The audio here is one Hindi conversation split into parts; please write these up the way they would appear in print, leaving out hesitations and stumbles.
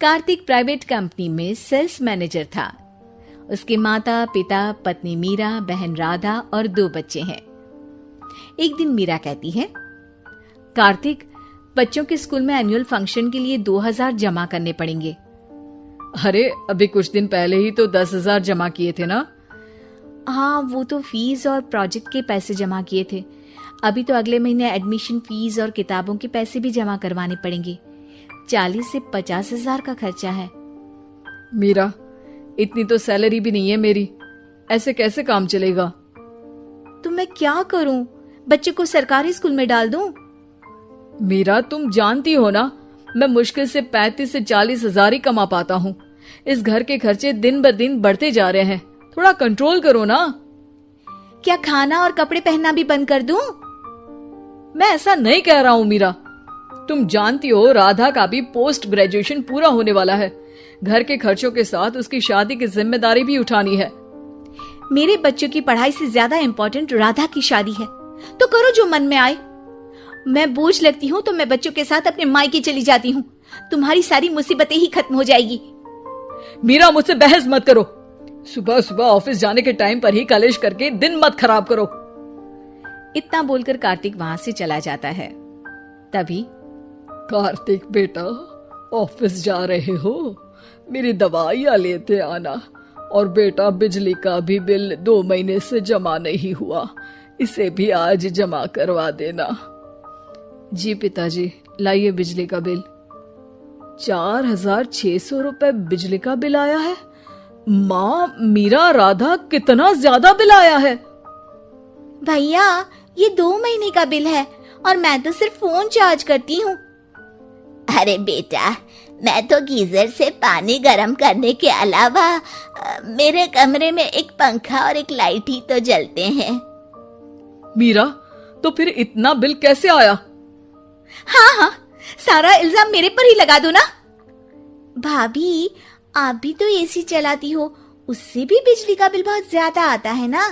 कार्तिक प्राइवेट कंपनी में सेल्स मैनेजर था। उसके माता पिता, पत्नी मीरा, बहन राधा और 2 बच्चे हैं। एक दिन मीरा कहती है, कार्तिक, बच्चों के स्कूल में एनुअल फंक्शन के लिए 2000 जमा करने पड़ेंगे। अरे अभी कुछ दिन पहले ही तो 10,000 जमा किए थे ना। हाँ, वो तो फीस और प्रोजेक्ट के पैसे जमा किए थे। अभी तो अगले महीने एडमिशन फीस और किताबों के पैसे भी जमा करवाने पड़ेंगे। 40 से 50,000 का खर्चा है। मीरा, इतनी तो सैलरी भी नहीं है मेरी, ऐसे कैसे काम चलेगा? तो मैं क्या करूं? बच्चे को सरकारी स्कूल में डाल दूं? मीरा, तुम जानती हो ना, मैं मुश्किल से 35 से 40,000 ही कमा पाता हूँ। इस घर के खर्चे दिन ब दिन बढ़ते जा रहे हैं, थोड़ा कंट्रोल करो ना। क्या खाना और कपड़े पहनना भी बंद कर दूं? मैं ऐसा नहीं कह रहा हूँ मीरा। तुम जानती हो राधा का भी पोस्ट ग्रेजुएशन पूरा होने वाला है। घर के खर्चों के साथ उसकी शादी की जिम्मेदारी भी उठानी है। मेरे बच्चों की पढ़ाई से ज्यादा इम्पोर्टेंट राधा की शादी है, तो करो जो मन में आए। मैं बोझ लगती हूँ तो मैं बच्चों के साथ अपने मायके चली जाती हूँ। तुम्हारी सारी मुसीबतें ही खत्म हो जाएगी। मीरा, मुझसे बहस मत करो। सुबह सुबह ऑफिस जाने के टाइम पर ही कलेश करके दिन मत खराब करो। इतना बोलकर कार्तिक वहां से चला जाता है। तभी, कार्तिक बेटा, ऑफिस जा रहे हो? मेरी दवाइयां लेते आना। और बेटा, बिजली का भी बिल 2 महीने से जमा नहीं हुआ, इसे भी आज जमा करवा देना। जी पिताजी, लाइए बिजली का बिल। 4,600 रुपए बिजली का बिल आया है। माँ, मीरा, राधा, कितना ज्यादा बिल आया है। भैया, ये 2 महीने का बिल है और मैं तो सिर्फ फोन चार्ज करती हूँ। अरे बेटा, मैं तो गीजर से पानी गर्म करने के अलावा मेरे कमरे में एक पंखा और एक लाइट ही तो जलते हैं। मीरा, तो फिर इतना बिल कैसे आया? हाँ, सारा इल्जाम मेरे पर ही लगा दो ना। भाभी, आप भी तो एसी चलाती हो, उससे भी बिजली का बिल बहुत ज्यादा आता है ना।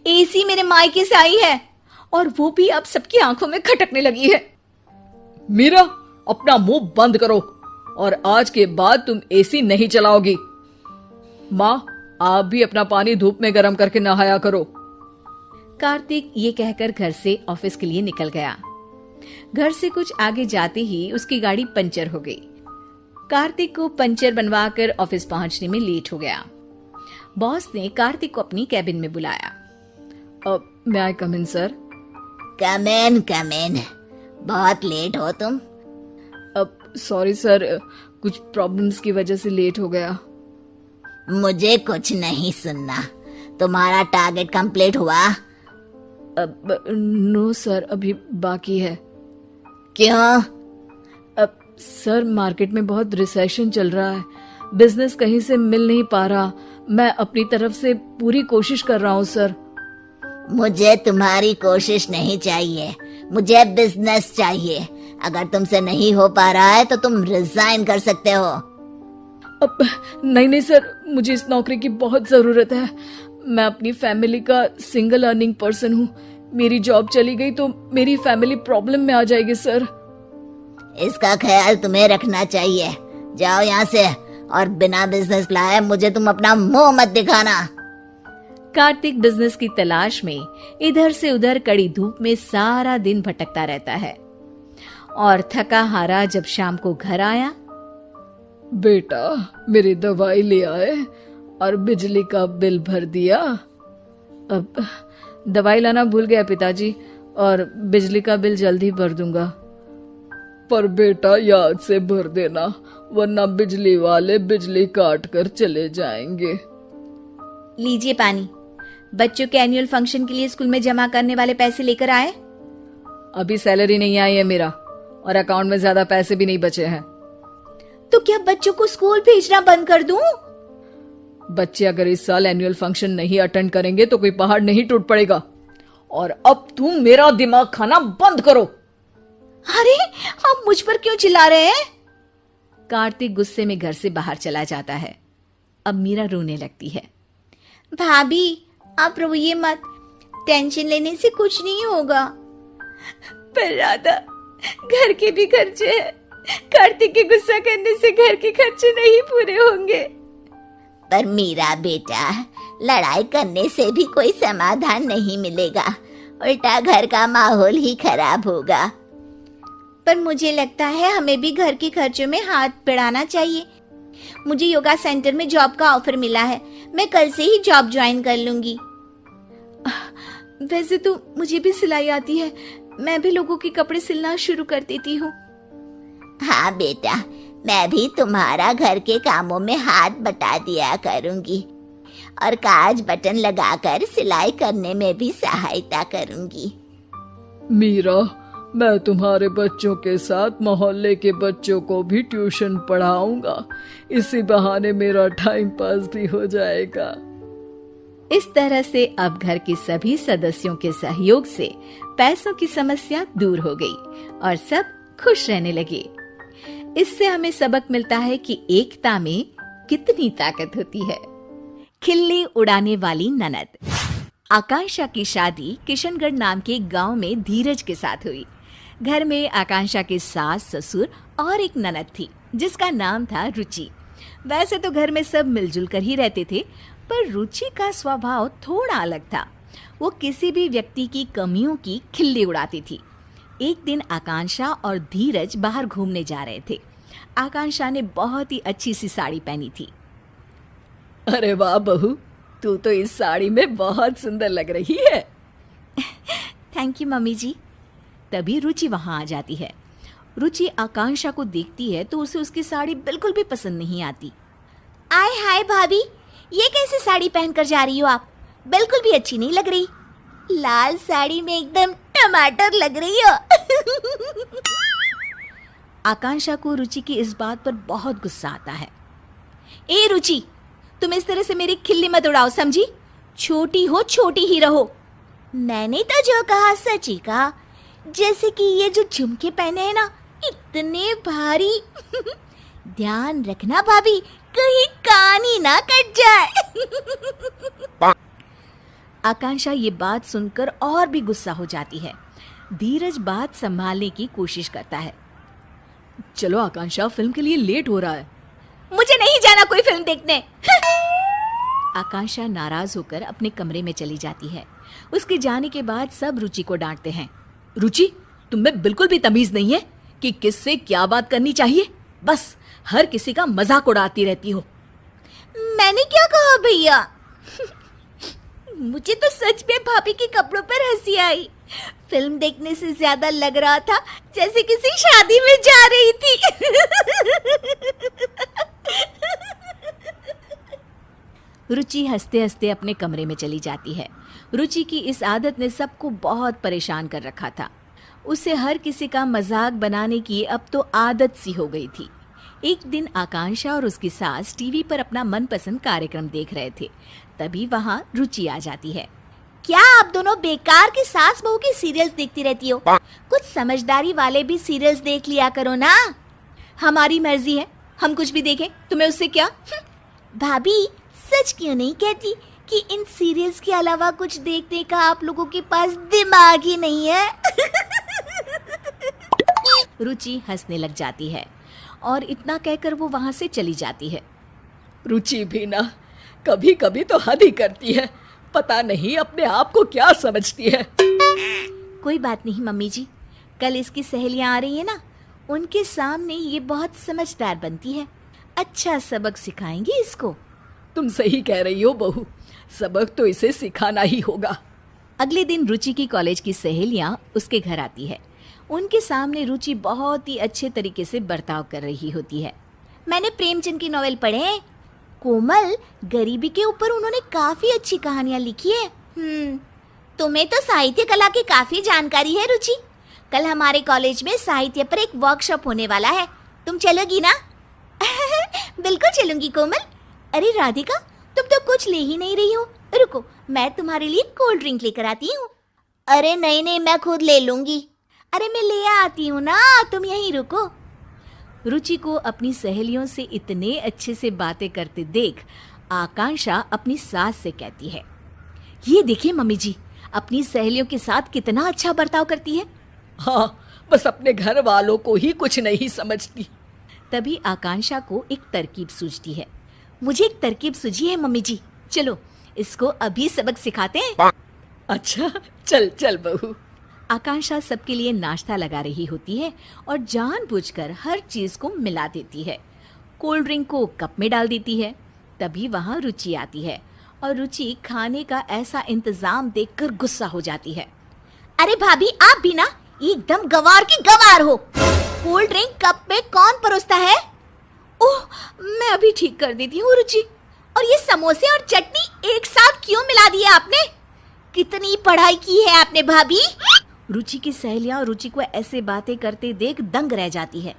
एसी मेरे मायके से आई है और वो भी अब सबकी आंखों में खटकने लगी है। मीरा, अपना मुंह बंद करो और आज के बाद तुम एसी नहीं चलाओगी। माँ, आप भी अपना पानी धूप में गर्म करके नहाया करो। कार्तिक ये कहकर घर से ऑफिस के लिए निकल गया। घर से कुछ आगे जाते ही उसकी गाड़ी पंचर हो गई। कार्तिक को पंचर बनवाकर ऑफिस पहुंचने में लेट हो गया। बॉस ने कार्तिक को अपनी कैबिन में बुलाया। मे आई कम इन सर? कम इन। बहुत लेट हो तुम। सॉरी सर, कुछ प्रॉब्लम्स की वजह से लेट हो गया। मुझे कुछ नहीं सुनना। तुम्हारा टारगेट कंप्लीट हुआ? नो सर, अभी बाकी है। क्यों? सर, मार्केट में बहुत रिसेशन चल रहा है, बिजनेस कहीं से मिल नहीं पा रहा। मैं अपनी तरफ से पूरी कोशिश कर रहा हूँ सर। मुझे तुम्हारी कोशिश नहीं चाहिए, मुझे बिजनेस चाहिए। अगर तुमसे नहीं हो पा रहा है तो तुम रिजाइन कर सकते हो। नहीं सर, मुझे इस नौकरी की बहुत जरूरत है। मैं अपनी फैमिली का सिंगल अर्निंग पर्सन हूँ। मेरी जॉब चली गई तो मेरी फैमिली प्रॉब्लम में आ जाएगी सर। इसका ख्याल तुम्हें रखना चाहिए। जाओ यहाँ से और बिना बिजनेस लाए मुझे तुम अपना मुंह मत दिखाना। कार्तिक बिजनेस की तलाश में इधर से उधर कड़ी धूप में सारा दिन भटकता रहता है और थका हारा जब शाम को घर आया। बेटा, मेरी दवाई ले आए और बिजली का बिल भर दिया? अब दवाई लाना भूल गया पिताजी, और बिजली का बिल जल्दी भर दूंगा। पर बेटा, याद से भर देना, वरना बिजली वाले बिजली काट कर चले जाएंगे। लीजिए पानी। बच्चों के एनुअल फंक्शन के लिए स्कूल में जमा करने वाले पैसे लेकर आए? अभी सैलरी नहीं आई है मेरा, और अकाउंट में ज्यादा पैसे भी नहीं बचे हैं। तो क्या बच्चों को स्कूल भेजना बंद कर दूं? बच्चे अगर इस साल एनुअल फंक्शन नहीं अटेंड करेंगे तो कोई पहाड़ नहीं टूट पड़ेगा। और अब तुम मेरा दिमाग खाना बंद करो। अरे, आप मुझ पर क्यों चिल्ला रहे हैं? कार्तिक गुस्से में घर से बाहर चला जाता है। अब मीरा रोने लगती है। भाभी, आप रोइए मत, टेंशन लेने से कुछ नहीं होगा। पर राधा, घर के भी खर्चे हैं, कार्तिक के गुस्सा करने से घर के खर्चे नहीं पूरे होंगे। पर मीरा बेटा, लड़ाई करने से भी कोई समाधान नहीं मिलेगा, उल्टा घर का माहौल ही खराब होगा। पर मुझे लगता है हमें भी घर के खर्चों में हाथ बढ़ाना चाहिए। मुझे योगा सेंटर में जॉब का ऑफर मिला है, मैं कल से ही जॉब ज्वाइन कर लूंगी। वैसे तो मुझे भी सिलाई आती है, मैं भी लोगों के कपड़े सिलना शुरू कर देती हूँ। हाँ बेटा, मैं भी तुम्हारा घर के कामों में हाथ बटा दिया करूंगी और काज बटन लगाकर सिलाई करने में भी सहायता करूंगी। मीरा, मैं तुम्हारे बच्चों के साथ मोहल्ले के बच्चों को भी ट्यूशन पढ़ाऊंगा। इसी बहाने मेरा टाइम पास भी हो जाएगा। इस तरह से अब घर के सभी सदस्यों के सहयोग से पैसों की समस्या दूर हो गई और सब खुश रहने लगे। इससे हमें सबक मिलता है कि एकता में कितनी ताकत होती है। खिल्ली उड़ाने वाली ननद। आकांक्षा की शादी किशनगढ़ नाम के गांव में धीरज के साथ हुई। घर में आकांक्षा के सास, ससुर और एक ननद थी जिसका नाम था रुचि। वैसे तो घर में सब मिलजुल कर ही रहते थे, पर रुचि का स्वभाव थोड़ा अलग था। वो किसी भी व्यक्ति की कमियों की खिल्ली उड़ाती थी। एक दिन आकांक्षा और धीरज बाहर घूमने जा रहे थे। आकांक्षा ने बहुत ही अच्छी सी साड़ी पहनी थी। अरे वाह बहू, तू तो इस साड़ी में बहुत सुंदर लग रही है। थैंक यू मम्मी जी। तभी रुचि वहां आ जाती है। रुचि आकांक्षा को देखती है तो उसे उसकी साड़ी बिल्कुल भी पसंद नहीं आती। आय हाय भाभी, ये कैसे साड़ी पहनकर जा रही हो आप? बिल्कुल भी अच्छी नहीं लग रही। लाल साड़ी में एकदम टमाटर लग रही हो। आकांक्षा को रुचि की इस बात पर बहुत गुस्सा आता है। ए रुचि, तुम इस तरह से मेरी खिल्ली मत उड़ाओ, समझी? छोटी हो छोटी ही रहो। मैंने तो जो कहा सच ही कहा। जैसे कि ये जो झुमके पहने हैं ना, इतने भारी। ध्यान रखना भाभी, कहीं कान ही ना कट जाए। आकांक्षा ये बात सुनकर और भी गुस्सा हो जाती है। धीरज बात संभालने की कोशिश करता है। चलो आकांक्षा, फिल्म के लिए लेट हो रहा है। मुझे नहीं जाना कोई फिल्म देखने। आकांक्षा नाराज होकर अपने कमरे में चली जाती है। उसके जाने के बाद सब रुचि को डांटते हैं। रुचि, तुम्हें बिल्कुल भी तमीज नहीं है कि किससे क्या बात करनी चाहिए। बस हर किसी का मजाक उड़ाती रहती हो। मैंने क्या कहा भैया? मुझे तो सच में भाभी के कपड़ों पर हंसी आई। फिल्म देखने से ज्यादा लग रहा था जैसे किसी शादी में जा रही थी। रुचि हंसते हंसते अपने कमरे में चली जाती है। रुचि की इस आदत ने सबको बहुत परेशान कर रखा था। उसे हर किसी का मजाक बनाने की अब तो आदत सी हो गई थी। एक दिन आकांक्षा और उसकी सास टीवी पर अपना मनपसंद कार्यक्रम देख रहे थे। तभी वहां रुचि आ जाती है। क्या आप दोनों बेकार के सास बहू के सीरियल्स देखती रहती हो? कुछ समझदारी वाले भी सीरियल्स देख लिया करो ना। हमारी मर्जी है, हम कुछ भी देखें, तुम्हें उससे क्या? भाभी, सच क्यों नहीं कहती कि इन सीरियल्स के अलावा कुछ देखने का आप लोगों के पास दिमाग ही नहीं है? रुचि हंसने लग जाती है और इतना कहकर वो वहां से चली जाती है। रुचि भी ना कभी कभी तो हद ही करती है। पता नहीं अपने आप को क्या समझती है। कोई बात नहीं मम्मी जी, कल इसकी सहेलियां आ रही है ना, उनके सामने ये बहुत समझदार बनती है। अच्छा सबक सिखाएंगी इसको। तुम सही कह रही हो बहू, सबक तो इसे सिखाना ही होगा। अगले दिन रुचि की कॉलेज की सहेलियां उसके घर आती है। उनके सामने रुचि बहुत ही अच्छे तरीके से बर्ताव कर रही होती है। मैंने प्रेमचंद की नॉवेल पढ़े हैं। कोमल, गरीबी के ऊपर उन्होंने काफी अच्छी कहानियां लिखी है। तुम्हें तो साहित्य कला की काफी जानकारी है रुचि। कल हमारे कॉलेज में साहित्य पर एक वर्कशॉप होने वाला है, तुम चलोगी ना? बिल्कुल चलूंगी कोमल। अरे राधिका, तुम तो कुछ ले ही नहीं रही हो। रुको, मैं तुम्हारे लिए कोल्ड ड्रिंक लेकर आती हूँ। अरे नहीं, मैं खुद ले लूंगी। अरे मैं ले आती हूँ ना, तुम यहीं रुको। रुचि को अपनी सहेलियों से इतने अच्छे से बातें करते देख आकांक्षा अपनी सास से कहती है, ये देखिए मम्मी जी, अपनी सहेलियों के साथ कितना अच्छा बर्ताव करती है। हाँ, बस अपने घर वालों को ही कुछ नहीं समझती। तभी आकांक्षा को एक तरकीब सूझती है। मुझे एक तरकीब सूझी है मम्मी जी, चलो इसको अभी सबक सिखाते हैं। अच्छा, चल चल बहू। आकांक्षा सबके लिए नाश्ता लगा रही होती है और जानबूझकर हर चीज को मिला देती है। कोल्ड ड्रिंक को कप में डाल देती है। तभी वहां रुचि आती है और रुचि खाने का ऐसा इंतजाम देखकर गुस्सा हो जाती है। अरे भाभी, आप भी ना एकदम गवार की गवार हो। कोल्ड ड्रिंक कप में कौन परोसता है? ओह, मैं अभी ठीक कर देती हूँ रुचि। और ये समोसे और चटनी एक साथ क्यों मिला दिया आपने? कितनी पढ़ाई की है आपने भाभी? रुचि की सहेलियां रुचि को ऐसे बातें करते देख दंग रह जाती है।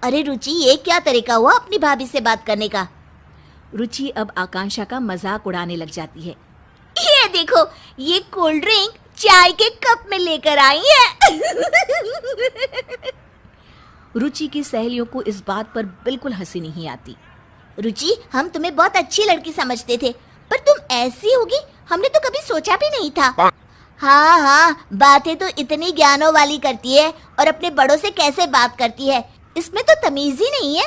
अरे रुचि, ये क्या तरीका हुआ अपनी भाभी से बात करने का? रुचि अब आकांक्षा का मजाक उड़ाने लग जाती है। ये देखो, ये कोल्ड ड्रिंक चाय के कप में लेकर आई है। रुचि की सहेलियों को इस बात पर बिल्कुल हंसी नहीं आती। रुचि, हम तुम्हें बहुत अच्छी लड़की समझते थे, पर तुम ऐसी होगी हमने तो कभी सोचा भी नहीं था। हाँ हाँ, बातें तो इतनी ज्ञानों वाली करती है और अपने बड़ों से कैसे बात करती है, इसमें तो तमीज ही नहीं है।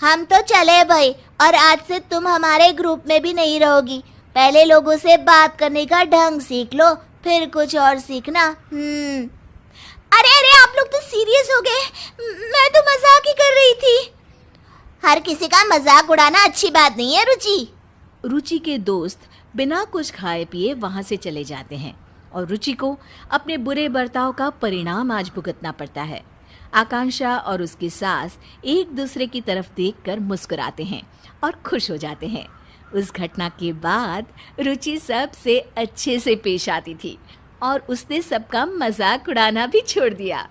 हम तो चले भाई, और आज से तुम हमारे ग्रुप में भी नहीं रहोगी। पहले लोगों से बात करने का ढंग सीख लो, फिर कुछ और सीखना। अरे अरे, आप लोग तो सीरियस हो गए, मैं तो मजाक ही कर रही थी। हर किसी का मजाक उड़ाना अच्छी बात नहीं है रुचि। रुचि के दोस्त बिना कुछ खाए पिए वहां से चले जाते हैं और रुचि को अपने बुरे बर्ताव का परिणाम आज भुगतना पड़ता है। आकांक्षा और उसकी सास एक दूसरे की तरफ देखकर मुस्कुराते हैं और खुश हो जाते हैं। उस घटना के बाद रुचि सबसे अच्छे से पेश आती थी और उसने सबका मजाक उड़ाना भी छोड़ दिया।